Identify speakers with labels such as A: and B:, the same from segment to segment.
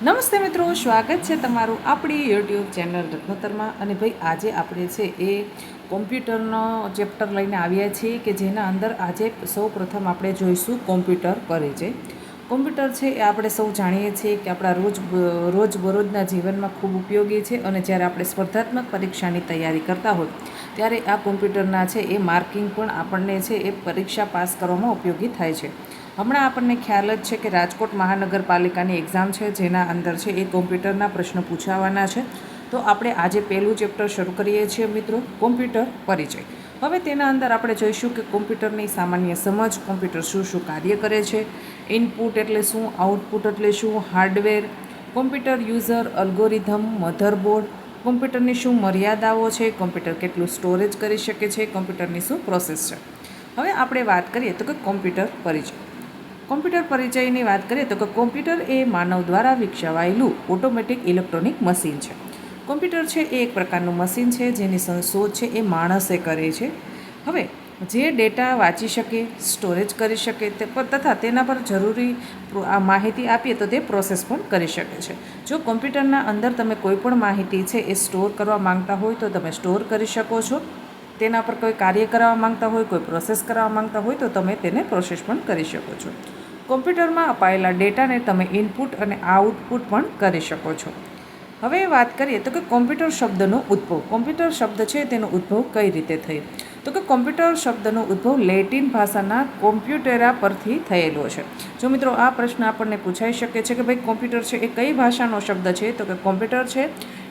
A: નમસ્તે મિત્રો, સ્વાગત છે તમારું આપણી યુટ્યુબ ચેનલ રત્નોત્તરમાં. અને ભાઈ આજે આપણે છે એ કોમ્પ્યુટરનો ચેપ્ટર લઈને આવ્યા છીએ કે જેના અંદર આજે સૌ પ્રથમ આપણે જોઈશું કોમ્પ્યુટર પરિચય. કોમ્પ્યુટર છે એ આપણે સૌ જાણીએ છીએ કે આપણા રોજબરોજના જીવનમાં ખૂબ ઉપયોગી છે. અને જ્યારે આપણે સ્પર્ધાત્મક પરીક્ષાની તૈયારી કરતા હોય ત્યારે આ કોમ્પ્યુટરના છે એ માર્કિંગ પણ આપણને છે એ પરીક્ષા પાસ કરવામાં ઉપયોગી થાય છે. હમણાં આપણને ખ્યાલ જ છે કે રાજકોટ મહાનગરપાલિકાની એક્ઝામ છે જેના અંદર છે એ કોમ્પ્યુટરના પ્રશ્નો પૂછાવાના છે. તો આપણે આજે પહેલું ચેપ્ટર શરૂ કરીએ છીએ મિત્રો, કોમ્પ્યુટર પરિચય. હવે તેના અંદર આપણે જોઈશું કે કોમ્પ્યુટરની સામાન્ય સમજ, કોમ્પ્યુટર શું શું કાર્ય કરે છે, ઇનપુટ એટલે શું, આઉટપુટ એટલે શું, hardware, computer user, algorithm, motherboard, કોમ્પ્યુટરની શું મર્યાદાઓ છે, કોમ્પ્યુટર કેટલું સ્ટોરેજ કરી શકે છે, કોમ્પ્યુટરની શું પ્રોસેસ છે. હવે આપણે વાત કરીએ તો કે કોમ્પ્યુટર પરિચય. કોમ્પ્યુટર પરિચયની વાત કરીએ તો કે કોમ્પ્યુટર એ માનવ દ્વારા વિકસાવાયેલું ઓટોમેટિક ઇલેક્ટ્રોનિક મશીન છે. કોમ્પ્યુટર છે એ એક પ્રકારનું મશીન છે જેની શોધ છે એ માણસે કરે છે. હવે જે ડેટા વાંચી શકે, સ્ટોરેજ કરી શકે તથા તેના પર જરૂરી માહિતી આપીએ તો તે પ્રોસેસ પણ કરી શકે છે. જો કોમ્પ્યુટરના અંદર તમે કોઈ પણ માહિતી છે એ સ્ટોર કરવા માંગતા હોય તો તમે સ્ટોર કરી શકો છો. તેના પર કોઈ કાર્ય કરવા માંગતા હોય, કોઈ પ્રોસેસ કરવા માંગતા હોય તો તમે તેને પ્રોસેસ પણ કરી શકો છો. કોમ્પ્યુટરમાં અપાયેલા ડેટાને તમે ઇનપુટ અને આઉટપુટ પણ કરી શકો છો. હવે વાત કરીએ તો કે કોમ્પ્યુટર શબ્દનો ઉદ્ભવ. કોમ્પ્યુટર શબ્દ છે તેનો ઉદ્ભવ કઈ રીતે થયો તો કે કોમ્પ્યુટર શબ્દનો ઉદ્ભવ લેટિન ભાષાના કોમ્પ્યુટેરા પરથી થયેલો છે. જો મિત્રો આ પ્રશ્ન આપણને પૂછાઈ શકે છે કે ભાઈ કોમ્પ્યુટર છે એ કઈ ભાષાનો શબ્દ છે, તો કે કોમ્પ્યુટર છે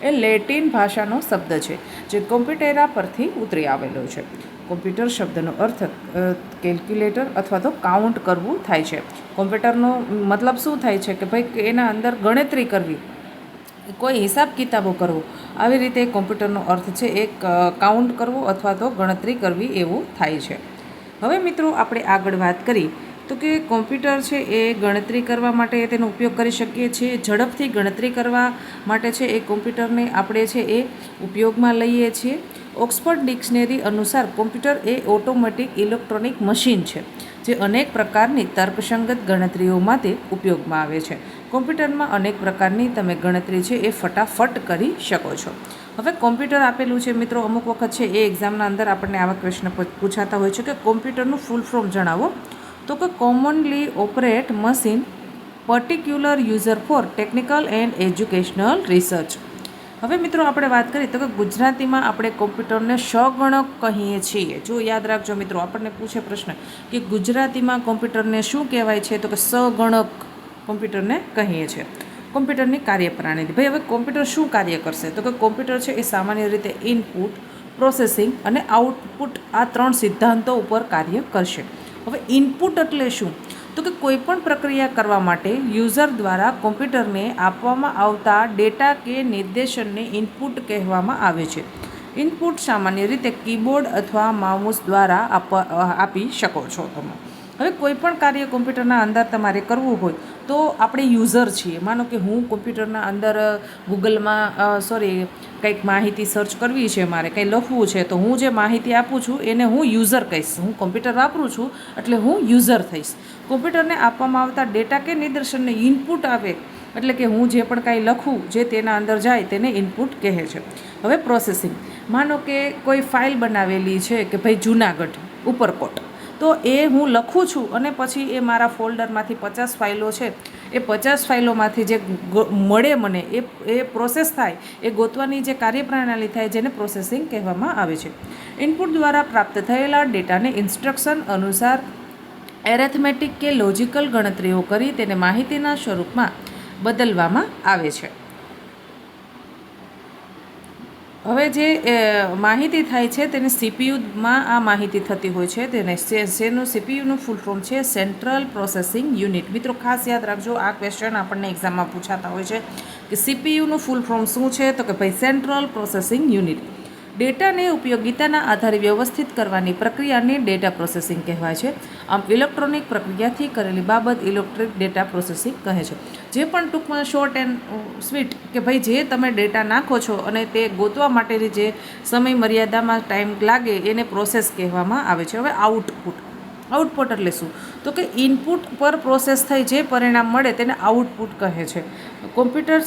A: એ લેટિન ભાષાનો શબ્દ છે જે કોમ્પ્યુટેરા પરથી ઉતરી આવેલો છે. કોમ્પ્યુટર શબ્દનો અર્થ કેલ્ક્યુલેટર અથવા તો કાઉન્ટ કરવું થાય છે. કોમ્પ્યુટરનો મતલબ શું થાય છે કે ભાઈ એના અંદર ગણતરી કરવી, કોઈ હિસાબ કિતાબો કરવો, આવી રીતે કોમ્પ્યુટરનો અર્થ છે એ કાઉન્ટ કરવો અથવા તો ગણતરી કરવી એવું થાય છે. હવે મિત્રો આપણે આગળ વાત કરી તો કે કોમ્પ્યુટર છે એ ગણતરી કરવા માટે તેનો ઉપયોગ કરી શકીએ છીએ. ઝડપથી ગણતરી કરવા માટે છે એ કોમ્પ્યુટરને આપણે છે એ ઉપયોગમાં લઈએ છીએ. ઓક્સફર્ડ ડિક્શનરી અનુસાર કોમ્પ્યુટર એ ઓટોમેટિક ઇલેક્ટ્રોનિક મશીન છે જે અનેક પ્રકારની તર્કસંગત ગણતરીઓ માટે ઉપયોગમાં આવે છે. કોમ્પ્યુટરમાં અનેક પ્રકારની તમે ગણતરી છે એ ફટાફટ કરી શકો છો. હવે કોમ્પ્યુટર આપેલું છે મિત્રો, અમુક વખત છે એ એક્ઝામના અંદર આપણને આવા પ્રશ્ન પૂછાતા હોય છે કે કોમ્પ્યુટરનું ફૂલ ફોર્મ જણાવો. તો કે commonly operate machine particular user for technical and educational research. હવે મિત્રો આપણે વાત કરીએ તો કે ગુજરાતીમાં આપણે કોમ્પ્યુટરને સગણક કહીએ છીએ. જો યાદ રાખજો મિત્રો, આપણને પૂછે પ્રશ્ન કે ગુજરાતીમાં કોમ્પ્યુટરને શું કહેવાય છે, તો કે સગણક કોમ્પ્યુટરને કહીએ છીએ. કોમ્પ્યુટરની કાર્યપ્રણાલી. ભાઈ હવે કોમ્પ્યુટર શું કાર્ય કરશે, તો કે કોમ્પ્યુટર છે એ સામાન્ય રીતે ઇનપુટ, પ્રોસેસિંગ અને આઉટપુટ આ ત્રણ સિદ્ધાંતો ઉપર કાર્ય કરશે. હવે ઇનપુટ એટલે શું, તો કે કોઈ પણ પ્રક્રિયા કરવા માટે યુઝર દ્વારા કોમ્પ્યુટરને આપવામાં આવતા ડેટા કે નિર્દેશનને ઇનપુટ કહેવામાં આવે છે. ઇનપુટ સામાન્ય રીતે કીબોર્ડ અથવા માઉસ દ્વારા આપી શકો છો તમે. હવે કોઈ પણ કાર્ય કોમ્પ્યુટરના અંદર તમારે કરવું હોય તો આપણે યુઝર છીએ. માનો કે હું કોમ્પ્યુટરના અંદર ગૂગલમાં કંઈક માહિતી સર્ચ કરવી છે, મારે કંઈ લખવું છે, તો હું જે માહિતી આપું છું એને હું યુઝર કહીશ. હું કોમ્પ્યુટર વાપરું છું એટલે હું યુઝર થઈશ. કોમ્પ્યુટરને આપવામાં આવતા ડેટા કે નિદર્શનને ઇનપુટ આવે એટલે કે હું જે પણ કાંઈ લખું જે તેના અંદર જાય તેને ઇનપુટ કહે છે. હવે પ્રોસેસિંગ. માનો કે કોઈ ફાઇલ બનાવેલી છે કે ભાઈ જૂનાગઢ ઉપરકોટ, તો એ હું લખું છું અને પછી એ મારા ફોલ્ડરમાંથી 50 ફાઇલો છે, એ 50 ફાઇલોમાંથી જે મળે મને એ પ્રોસેસ થાય, એ ગોતવાની જે કાર્યપ્રણાલી થાય જેને પ્રોસેસિંગ કહેવામાં આવે છે. ઇનપુટ દ્વારા પ્રાપ્ત થયેલા ડેટાને ઇન્સ્ટ્રક્શન અનુસાર એરેથમેટિક કે લોજિકલ ગણતરીઓ કરી તેને માહિતીના સ્વરૂપમાં બદલવામાં આવે છે. હવે જે માહિતી થાય છે તેને સીપીયુમાં આ માહિતી થતી હોય છે. તેને શેનું સીપીયુનું ફૂલ ફોર્મ છે સેન્ટ્રલ પ્રોસેસિંગ યુનિટ. મિત્રો ખાસ યાદ રાખજો, આ ક્વેશ્ચન આપણને એક્ઝામમાં પૂછાતા હોય છે કે સીપીયુનું ફૂલ ફોર્મ શું છે, તો કે ભાઈ સેન્ટ્રલ પ્રોસેસિંગ યુનિટ. ડેટાને ઉપયોગિતાના આધારે વ્યવસ્થિત કરવાની પ્રક્રિયાને ડેટા પ્રોસેસિંગ કહેવાય છે. આમ ઇલેક્ટ્રોનિક પ્રક્રિયાથી કરેલી બાબત ઇલેક્ટ્રિક ડેટા પ્રોસેસિંગ કહે છે. જે પણ ટૂંકમાં શોર્ટ એન્ડ સ્વીટ કે ભાઈ જે તમે ડેટા નાખો છો અને તે ગોતવા માટેની જે સમય મર્યાદામાં ટાઈમ લાગે એને પ્રોસેસ કહેવામાં આવે છે. હવે આઉટપુટ. આઉટપુટ એટલે શું? તો કે ઇનપુટ પર પ્રોસેસ થઈ જે પરિણામ મળે તેને આઉટપુટ કહે છે. કોમ્પ્યુટર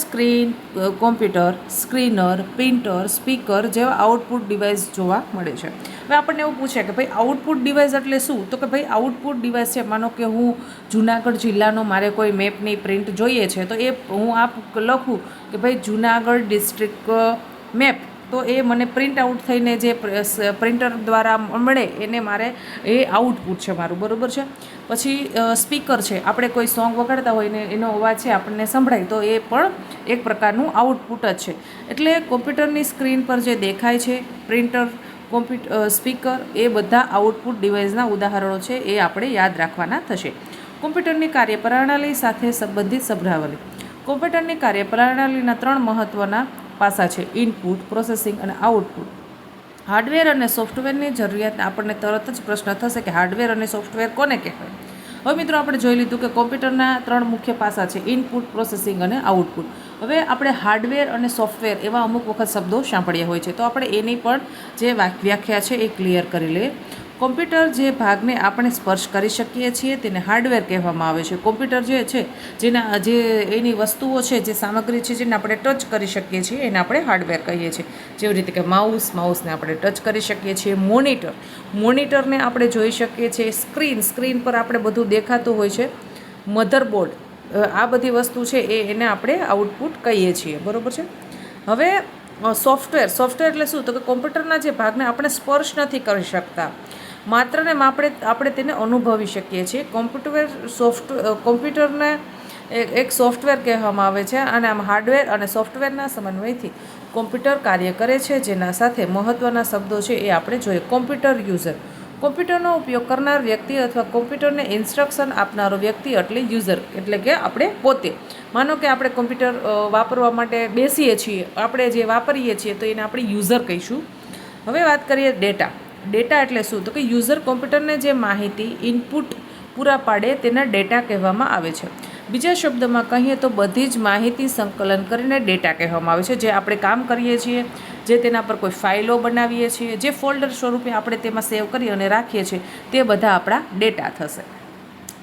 A: સ્ક્રીનર, પ્રિન્ટર, સ્પીકર જેવા આઉટપુટ ડિવાઇસ જોવા મળે છે. હવે આપણને એવું પૂછે કે ભાઈ આઉટપુટ ડિવાઇસ એટલે શું? તો કે ભાઈ આઉટપુટ ડિવાઇસ છે, માનો કે હું જુનાગઢ જિલ્લાનો મારે કોઈ મેપની પ્રિન્ટ જોઈએ છે, તો એ હું લખું કે ભાઈ જુનાગઢ ડિસ્ટ્રિક્ટ મેપ, તો એ મને પ્રિન્ટ આઉટ થઈને જે પ્રિન્ટર દ્વારા મળે એને મારે એ આઉટપુટ છે મારું, બરાબર છે. પછી સ્પીકર છે, આપણે કોઈ સોંગ વગાડતા હોય ને એનો અવાજ છે આપણને સંભળાય, તો એ પણ એક પ્રકારનું આઉટપુટ જ છે. એટલે કોમ્પ્યુટરની સ્ક્રીન પર જે દેખાય છે, પ્રિન્ટર, સ્પીકર, એ બધા આઉટપુટ ડિવાઇસના ઉદાહરણો છે, એ આપણે યાદ રાખવાના થશે. કોમ્પ્યુટરની કાર્યપ્રણાલી સાથે સંબંધિત શબ્દાવલી. કોમ્પ્યુટરની કાર્યપ્રણાલીના 3 મહત્ત્વના પાસા છે: ઇનપુટ, પ્રોસેસિંગ અને આઉટપુટ. હાર્ડવેર અને સોફ્ટવેરની જરૂરિયાત. આપણને તરત જ પ્રશ્ન થશે કે હાર્ડવેર અને સોફ્ટવેર કોને કહેવાય? હવે મિત્રો આપણે જોઈ લીધું કે કોમ્પ્યુટરના 3 મુખ્ય પાસા છે: ઇનપુટ, પ્રોસેસિંગ અને આઉટપુટ. હવે આપણે હાર્ડવેર અને સોફ્ટવેર એવા અમુક વખત શબ્દો સાંભળ્યા હોય છે, તો આપણે એની પણ જે વ્યાખ્યા છે એ ક્લિયર કરી લઈએ. કોમ્પ્યુટર જે ભાગને આપણે સ્પર્શ કરી શકીએ છીએ તેને હાર્ડવેર કહેવામાં આવે છે. કોમ્પ્યુટર જે છે, જે એની વસ્તુઓ છે, જે સામગ્રી છે, જેને આપણે ટચ કરી શકીએ છીએ એને આપણે હાર્ડવેર કહીએ છીએ. જેવી રીતે કે માઉસને આપણે ટચ કરી શકીએ છીએ. મોનિટરને આપણે જોઈ શકીએ છીએ. સ્ક્રીન પર આપણે બધું દેખાતું હોય છે. મધરબોર્ડ, આ બધી વસ્તુ છે એને આપણે આઉટપુટ કહીએ છીએ, બરાબર છે. હવે સોફ્ટવેર એટલે શું? તો કે કોમ્પ્યુટરના જે ભાગને આપણે સ્પર્શ નથી કરી શકતા, માત્ર ને આપણે તેને અનુભવી શકીએ છીએ. કોમ્પ્યુટરને એક સોફ્ટવેર કહેવામાં આવે છે, અને આમ હાર્ડવેર અને સોફ્ટવેરના સમન્વયથી કોમ્પ્યુટર કાર્ય કરે છે. જેના સાથે મહત્ત્વના શબ્દો છે એ આપણે જોઈએ. કોમ્પ્યુટર યુઝર, કોમ્પ્યુટરનો ઉપયોગ કરનાર વ્યક્તિ અથવા કોમ્પ્યુટરને ઇન્સ્ટ્રક્શન આપનારો વ્યક્તિ એટલે યુઝર, એટલે કે આપણે પોતે. માનો કે આપણે કોમ્પ્યુટર વાપરવા માટે બેસીએ છીએ, આપણે જે વાપરીએ છીએ તો એને આપણે યુઝર કહીશું. હવે વાત કરીએ ડેટા એટલે શું? તો કે યુઝર કોમ્પ્યુટરને જે માહિતી ઇનપુટ પૂરા પાડે તેના ડેટા કહેવામાં આવે છે. બીજા શબ્દમાં કહીએ તો બધી જ માહિતી સંકલન કરીને ડેટા કહેવામાં આવે છે. જે આપણે કામ કરીએ છીએ, જે તેના પર કોઈ ફાઇલો બનાવીએ છીએ, જે ફોલ્ડર સ્વરૂપે આપણે તેમાં સેવ કરી અને રાખીએ છીએ, તે બધા આપણા ડેટા થશે.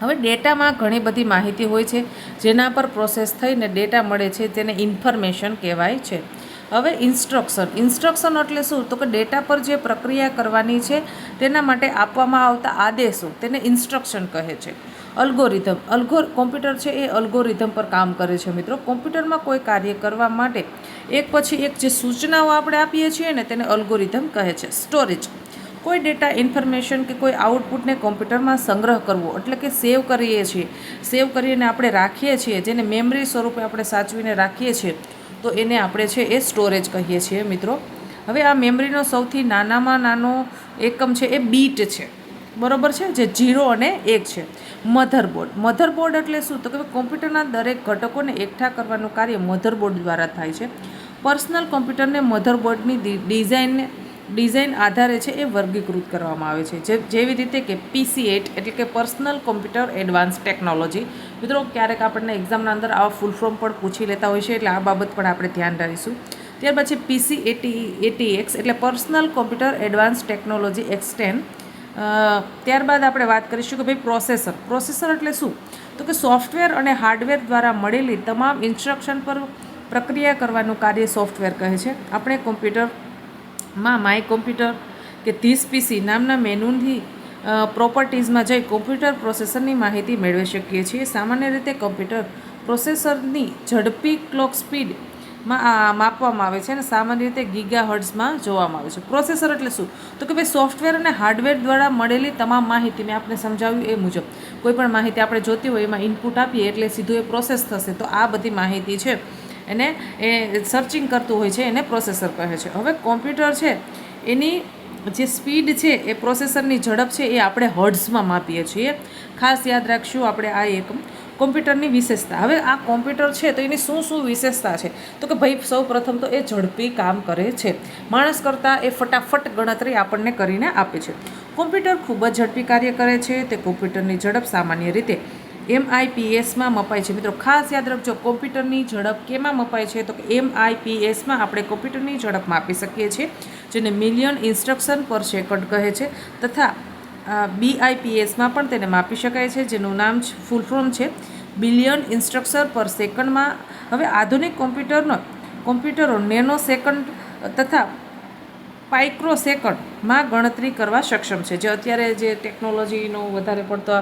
A: હવે ડેટામાં ઘણી બધી માહિતી હોય છે, જેના પર પ્રોસેસ થઈને ડેટા મળે છે, તેને ઇન્ફોર્મેશન કહેવાય છે. હવે ઇન્સ્ટ્રક્શન એટલે શું? તો કે ડેટા પર જે પ્રક્રિયા કરવાની છે તેના માટે આપવામાં આવતા આદેશો તેને ઇન્સ્ટ્રક્શન કહે છે. અલ્ગોરિધમ, કોમ્પ્યુટર છે એ અલ્ગોરિધમ પર કામ કરે છે મિત્રો. કોમ્પ્યુટરમાં કોઈ કાર્ય કરવા માટે એક પછી એક જે સૂચનાઓ આપણે આપીએ છીએ ને તેને અલ્ગોરિધમ કહે છે. સ્ટોરેજ, કોઈ ડેટા, ઇન્ફોર્મેશન કે કોઈ આઉટપુટને કોમ્પ્યુટરમાં સંગ્રહ કરવો, એટલે કે સેવ કરીને આપણે રાખીએ છીએ, જેને મેમરી સ્વરૂપે આપણે સાચવીને રાખીએ છીએ, તો એને આપણે છે એ સ્ટોરેજ કહીએ છીએ મિત્રો. હવે આ મેમરીનો સૌથી નાનામાં નાનો એકમ છે એ બીટ છે, બરાબર છે, જે 0 અને 1 છે. મધરબોર્ડ એટલે શું? તો કે કોમ્પ્યુટરના દરેક ઘટકોને એકઠા કરવાનું કાર્ય મધરબોર્ડ દ્વારા થાય છે. પર્સનલ કોમ્પ્યુટરને મધરબોર્ડની ડિઝાઇન આધારે છે એ વર્ગીકૃત કરવામાં આવે છે. જેવી રીતે કે PC8 એટલે કે પર્સનલ કોમ્પ્યુટર એડવાન્સ ટેકનોલોજી. મિત્રો ક્યારેક આપણને એક્ઝામના અંદર આવા ફૂલ ફોર્મ પણ પૂછી લેતા હોય છે, એટલે આ બાબત પણ આપણે ધ્યાન રાખીશું. ત્યાર પછી PC80X એટલે personal computer advance technology X10. ત્યારબાદ આપણે વાત કરીશું કે ભાઈ પ્રોસેસર એટલે શું? તો કે સોફ્ટવેર અને હાર્ડવેર દ્વારા મળેલી તમામ ઇન્સ્ટ્રક્શન પર પ્રક્રિયા કરવાનું કાર્ય સોફ્ટવેર કહે છે. આપણે કોમ્પ્યુટરમાં માય કોમ્પ્યુટર કે ધીસ PC નામના મેનુથી પ્રોપર્ટીઝમાં જઈ કોમ્પ્યુટર પ્રોસેસરની માહિતી મેળવી શકીએ છીએ. સામાન્ય રીતે કોમ્પ્યુટર પ્રોસેસરની ઝડપી ક્લોક સ્પીડ માપવામાં આવે છે અને સામાન્ય રીતે ગીગાહર્ટ્ઝમાં જોવામાં આવે છે. પ્રોસેસર એટલે શું? તો કે ભાઈ સોફ્ટવેર અને હાર્ડવેર દ્વારા મળેલી તમામ માહિતી, મેં આપને સમજાવ્યું એ મુજબ કોઈ પણ માહિતી આપણે જોતી હોય એમાં ઇનપુટ આપીએ એટલે સીધું એ પ્રોસેસ થશે. તો આ બધી માહિતી છે એને સર્ચિંગ કરતું હોય છે, એને પ્રોસેસર કહે છે. હવે કોમ્પ્યુટર છે એની જે સ્પીડ છે એ પ્રોસેસરની ઝડપ છે એ આપણે હર્ટ્ઝમાં માપીએ છીએ. ખાસ યાદ રાખશું આપણે આ એકમ. કોમ્પ્યુટરની વિશેષતા. હવે આ કોમ્પ્યુટર છે તો એની શું વિશેષતા છે? તો કે ભાઈ સૌ પ્રથમ તો એ ઝડપી કામ કરે છે. માણસ કરતાં એ ફટાફટ ગણતરી આપણને કરીને આપે છે. કોમ્પ્યુટર ખૂબ જ ઝડપી કાર્ય કરે છે. તે કોમ્પ્યુટરની ઝડપ સામાન્ય રીતે MIPSમાં મપાય છે. મિત્રો ખાસ યાદ રાખજો, કોમ્પ્યુટરની ઝડપ કેમાં મપાય છે? તો કે MIPSમાં આપણે કોમ્પ્યુટરની ઝડપ માપી શકીએ છીએ, જેને મિલિયન ઇન્સ્ટ્રક્શન પર સેકન્ડ કહે છે. તથા BIPSમાં પણ તેને માપી શકાય છે, જેનું નામ ફૂલ ફોર્મ છે બિલિયન ઇન્સ્ટ્રક્શન પર સેકન્ડમાં. હવે આધુનિક કોમ્પ્યુટરો નેનો સેકન્ડ તથા પાઇક્રોસેકન્ડમાં ગણતરી કરવા સક્ષમ છે. જે અત્યારે જે ટેકનોલોજીનો વધારે પડતો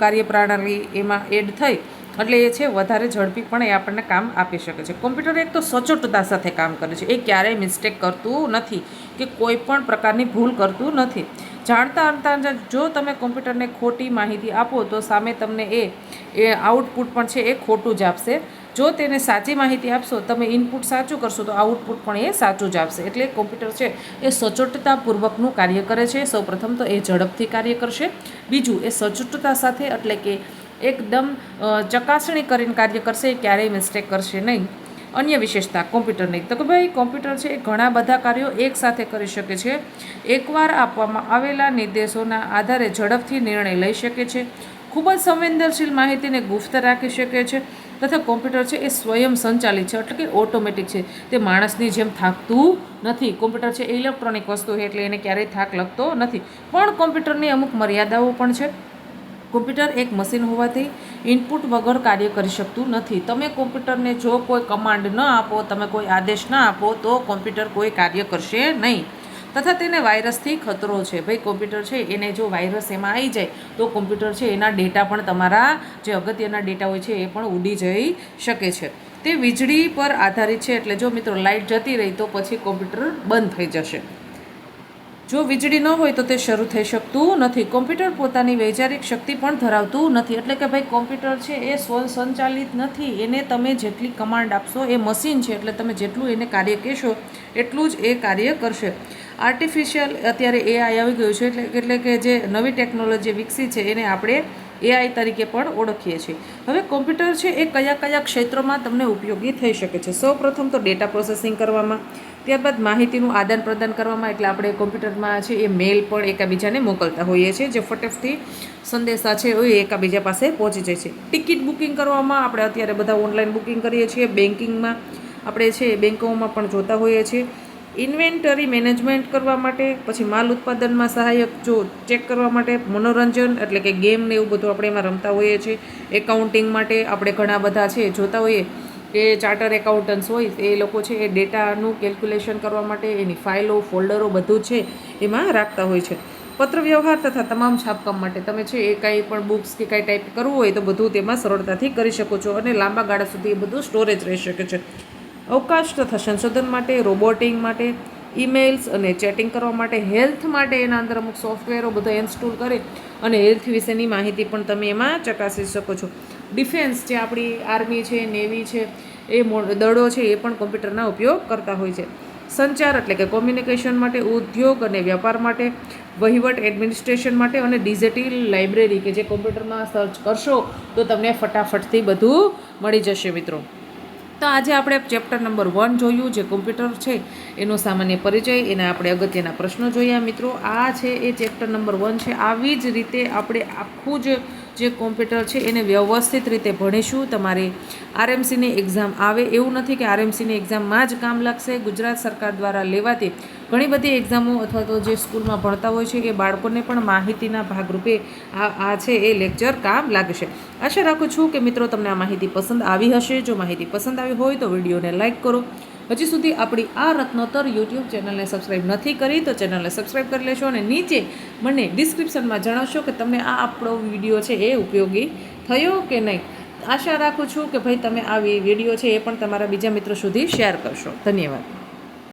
A: કાર્યપ્રણાલી એમાં એડ થઈ એટલે એ છે વધારે ઝડપી પણ એ આપણને કામ આપી શકે છે. કોમ્પ્યુટર એક તો સચોટતા સાથે કામ કરે છે, એ ક્યારેય મિસ્ટેક કરતું નથી કે કોઈ પણ પ્રકારની ભૂલ કરતું નથી. જાણતા અંદાજ જો તમે કોમ્પ્યુટરને ખોટી માહિતી આપો તો સામે તમને એ આઉટપુટ પણ છે એ ખોટું જ આપશે. જો તેને સાચી માહિતી આપશો, તમે ઇનપુટ સાચું કરશો તો આઉટપુટ પણ એ સાચું જ આપશે. એટલે કોમ્પ્યુટર છે એ સચોટતાપૂર્વકનું કાર્ય કરે છે. સૌપ્રથમ તો એ ઝડપથી કાર્ય કરશે. બીજું, એ સચોટતા સાથે એટલે કે એકદમ ચકાસણી કરીને કાર્ય કરશે, ક્યારેય મિસ્ટેક કરશે નહીં. અન્ય વિશેષતા કોમ્પ્યુટરની તો કે ભાઈ કોમ્પ્યુટર છે એ ઘણા બધા કાર્યો એકસાથે કરી શકે છે. એકવાર આપવામાં આવેલા નિર્દેશોના આધારે ઝડપથી નિર્ણય લઈ શકે છે. ખૂબ જ સંવેદનશીલ માહિતીને ગુપ્ત રાખી શકે છે. તથા કોમ્પ્યુટર છે એ સ્વયં સંચાલિત છે એટલે કે ઓટોમેટિક છે. તે માણસની જેમ થાકતું નથી. કોમ્પ્યુટર છે એ ઇલેક્ટ્રોનિક વસ્તુ છે એટલે એને ક્યારેય થાક લાગતો નથી. પણ કોમ્પ્યુટરની અમુક મર્યાદાઓ પણ છે. કોમ્પ્યુટર એક મશીન હોવાથી ઇનપુટ વગર કાર્ય કરી શકતું નથી. તમે કોમ્પ્યુટરને જો કોઈ કમાન્ડ ન આપો, તમે કોઈ આદેશ ન આપો તો કોમ્પ્યુટર કોઈ કાર્ય કરશે નહીં. તથા તેને વાયરસથી ખતરો છે. ભાઈ કોમ્પ્યુટર છે એને જો વાયરસ એમાં આવી જાય તો કોમ્પ્યુટર છે એના ડેટા પણ તમારા જે અગત્યના ડેટા હોય છે એ પણ ઉડી જઈ શકે છે. તે વીજળી પર આધારિત છે એટલે જો મિત્રો લાઇટ જતી રહી તો પછી કોમ્પ્યુટર બંધ થઈ જશે. જો વીજળી ન હોય તો તે શરૂ થઈ શકતું નથી. કોમ્પ્યુટર પોતાની વૈચારિક શક્તિ પણ ધરાવતું નથી. એટલે કે ભાઈ કોમ્પ્યુટર છે એ સ્વસંચાલિત નથી. એને તમે જેટલી કમાન્ડ આપશો, એ મશીન છે એટલે તમે જેટલું એને કાર્ય કહેશો એટલું જ એ કાર્ય કરશે. આર્ટિફિશિયલ અત્યારે AI આવી ગયું છે એટલે કે જે નવી ટેકનોલોજી વિકસી છે એને આપણે AI તરીકે પણ ઓળખીએ છીએ. હવે કોમ્પ્યુટર છે એ કયા કયા ક્ષેત્રોમાં તમને ઉપયોગી થઈ શકે છે? સૌપ્રથમ તો ડેટા પ્રોસેસિંગ કરવામાં, ત્યારબાદ માહિતીનું આદાન પ્રદાન કરવામાં. એટલે આપણે કોમ્પ્યુટરમાં છે એ મેલ પણ એકાબીજાને મોકલતા હોઈએ છીએ, જે ફટાફટથી સંદેશા છે એ એકાબીજા પાસે પહોંચી જાય છે. ટિકિટ બુકિંગ કરવામાં, આપણે અત્યારે બધા ઓનલાઈન બુકિંગ કરીએ છીએ. બેન્કિંગમાં આપણે છે બેન્કોમાં પણ જોતા હોઈએ છીએ. ઇન્વેન્ટરી મેનેજમેન્ટ કરવા માટે, પછી માલ ઉત્પાદનમાં સહાયક જો ચેક કરવા માટે, મનોરંજન એટલે કે ગેમ ને એવું બધું આપણે એમાં રમતા હોઈએ છીએ. એકાઉન્ટિંગ માટે આપણે ઘણા બધા છે જોતા હોઈએ કે ચાર્ટર એકાઉન્ટન્ટ્સ હોય એ લોકો છે એ ડેટાનું કેલ્ક્યુલેશન કરવા માટે એની ફાઇલો, ફોલ્ડરો બધું છે એમાં રાખતા હોય છે. પત્ર વ્યવહાર તથા તમામ છાપકામ માટે તમે છે એ કાંઈ પણ બુક્સ કે કાંઈ ટાઈપ કરવું હોય તો બધું તેમાં સરળતાથી કરી શકો છો અને લાંબા ગાળા સુધી એ બધું સ્ટોરેજ રહી શકે છે. અવકાશ તથા સંશોધન માટે, રોબોટિંગ માટે, ઈમેલ્સ અને ચેટિંગ કરવા માટે, હેલ્થ માટે એના અંદર અમુક સોફ્ટવેરો બધા ઇન્સ્ટોલ કરી અને હેલ્થ વિશેની માહિતી પણ તમે એમાં ચકાસી શકો છો. ડિફેન્સ જે આપણી આર્મી છે, નેવી છે, એ દળો છે એ પણ કોમ્પ્યુટરના ઉપયોગ કરતા હોય છે. સંચાર એટલે કે કોમ્યુનિકેશન માટે, ઉદ્યોગ અને વ્યાપાર માટે, વહીવટ એડમિનિસ્ટ્રેશન માટે અને ડિજિટલ લાઇબ્રેરી કે જે કોમ્પ્યુટરમાં સર્ચ કરશો તો તમને ફટાફટથી બધું મળી જશે મિત્રો. તો આજે આપણે ચેપ્ટર નંબર 1 જોયું, જે કોમ્પ્યુટર છે એનો સામાન્ય પરિચય, એના આપણે અગત્યના પ્રશ્નો જોયા મિત્રો. આ છે એ ચેપ્ટર નંબર 1 છે. આવી જ રીતે આપણે આખું જ જે કોમ્પ્યુટર છે એને વ્યવસ્થિત રીતે ભણીશું. તમારી RMCની એક્ઝામ આવે એવું નથી કે RMCની એક્ઝામમાં જ કામ લાગશે. ગુજરાત સરકાર દ્વારા લેવાતી ઘણી બધી એક્ઝામો અથવા તો જે સ્કૂલમાં ભણતા હોય છે એ બાળકોને પણ માહિતીના ભાગરૂપે આ છે એ લેક્ચર કામ લાગશે. આશા રાખું છું કે મિત્રો તમને આ માહિતી પસંદ આવી હશે. જો માહિતી પસંદ આવી હોય તો વિડીયોને લાઇક કરો. હજી સુધી આપણી આ રત્નોત્તર યુટ્યુબ ચેનલને સબસ્ક્રાઈબ નથી કરી તો ચેનલને સબસ્ક્રાઈબ કરી લેશો અને નીચે મને ડિસ્ક્રિપ્શનમાં જણાવશો કે તમને આ આપણો વિડીયો છે એ ઉપયોગી થયો કે નહીં. આશા રાખું છું કે ભાઈ તમે આ વિડીયો છે એ પણ તમારા બીજા મિત્રો સુધી શેર કરશો. ધન્યવાદ.